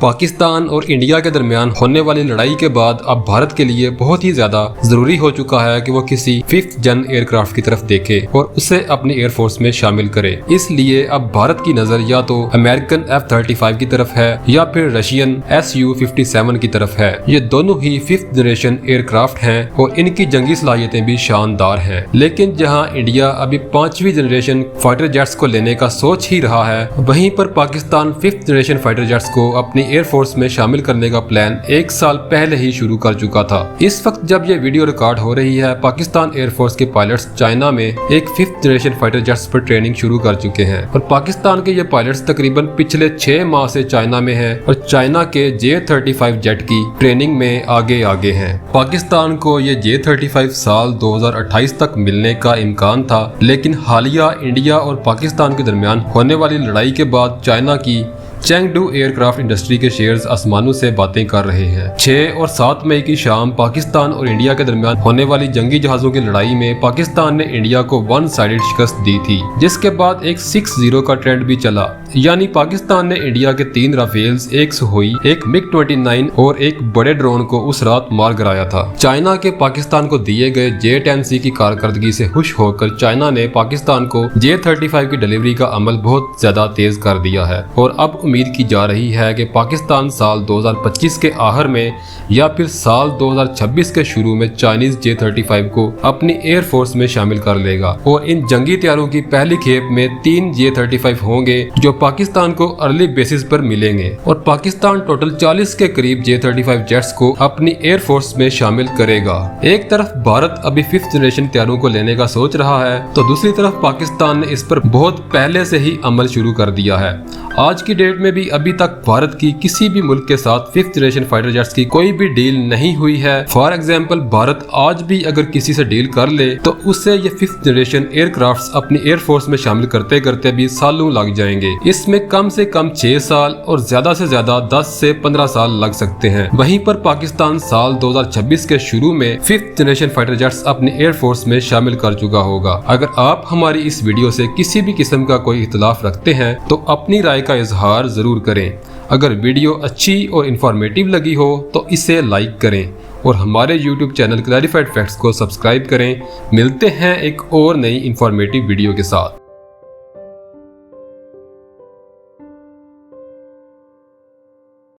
पाकिस्तान और इंडिया के दरमियान होने वाली लड़ाई के बाद अब भारत के लिए बहुत ही ज्यादा जरूरी हो चुका है कि वो किसी 5th जन एयरक्राफ्ट की तरफ देखे और उसे अपनी एयरफोर्स में शामिल करे। इसलिए अब भारत की नजर या तो अमेरिकन F-35 की तरफ है या फिर रशियन Su-57 की तरफ है। ये दोनों ही 5th जनरेशन एयरक्राफ्ट हैं और इनकी जंगी सलाहियतें भी शानदार हैं। लेकिन जहां इंडिया अभी 5वीं जनरेशन फाइटर जेट्स को लेने का सोच ही रहा है, वहीं पर Pakistan 5th generation fighter jets को अपनी एयरफोर्स में शामिल करने का प्लान 1 साल पहले ही शुरू कर चुका था। इस वक्त जब ये वीडियो रिकॉर्ड हो रही है, पाकिस्तान एयरफोर्स के पायलट्स चाइना में एक 5th जनरेशन फाइटर जेट्स पर ट्रेनिंग शुरू कर चुके हैं और पाकिस्तान के ये पायलट्स तकरीबन पिछले 6 माह से चाइना में हैं और चाइना के J-35 जेट की ट्रेनिंग में आगे हैं। पाकिस्तान को ये J-35 साल 2028 तक मिलने का इम्कान था, लेकिन हालिया इंडिया और पाकिस्तान के दरमियान होने वाली लड़ाई के बाद चाइना की चेंगडू एयरक्राफ्ट इंडस्ट्री के शेयर्स आसमानों से बातें कर रहे हैं। 6 और 7 मई की शाम पाकिस्तान और इंडिया के दरमियान होने वाली जंगी जहाजों की लड़ाई में पाकिस्तान ने इंडिया को 1 साइडेड शिकस्त दी थी, जिसके बाद एक 6-0 का ट्रेंड भी चला। यानी पाकिस्तान ने इंडिया के 3 राफेल्स, एक सुहोई, एक MiG-29 और एक बड़े ड्रोन को उस रात मार गिराया था। चाइना के पाकिस्तान को दिए गए J-10C की कारकर्दगी से खुश होकर चाइना ने पाकिस्तान को J-35 की डिलीवरी का अमल बहुत ज्यादा तेज कर दिया है और अब उम्मीद की जा रही है कि पाकिस्तान साल 2025 के आखिर में या फिर साल 2026 के शुरू में चाइनीज J-35 को अपनी एयरफोर्स में शामिल कर लेगा और इन जंगी तैयारों की पहली खेप में 3 J-35 होंगे जो पाकिस्तान को अर्ली बेसिस पर मिलेंगे और पाकिस्तान टोटल 40 के करीब J-35 जेट्स को अपनी एयरफोर्स में शामिल करेगा। एक तरफ भारत अभी 5th जनरेशन तैयारों को लेने का सोच रहा है, तो दूसरी तरफ पाकिस्तान ने इस पर बहुत पहले से ही अमल शुरू कर दिया है। आज की डेट में भी अभी तक भारत की किसी भी मुल्क के साथ 5th जनरेशन फाइटर जेट्स की कोई भी डील नहीं हुई है। फॉर एग्जांपल भारत आज भी अगर किसी से डील कर ले तो उससे ये 5th जनरेशन एयरक्राफ्ट्स अपनी एयरफोर्स में शामिल करते करते भी सालों लग जाएंगे। इसमें कम से कम 6 साल और ज्यादा से ज्यादा 10 से 15 साल लग सकते हैं। वहीं पर पाकिस्तान साल 2026 के शुरू में 5th जनरेशन फाइटर जेट्स अपनी एयरफोर्स में शामिल कर चुका होगा। अगर आप हमारी इस वीडियो से किसी भी किस्म का कोई इख्तिलाफ रखते हैं तो अपनी राय का इजहार जरूर करें। अगर वीडियो अच्छी और इंफॉर्मेटिव लगी हो तो इसे लाइक करें और हमारे YouTube चैनल क्लैरिफाइड फैक्ट्स को सब्सक्राइब करें। मिलते हैं एक और नई इंफॉर्मेटिव वीडियो के साथ।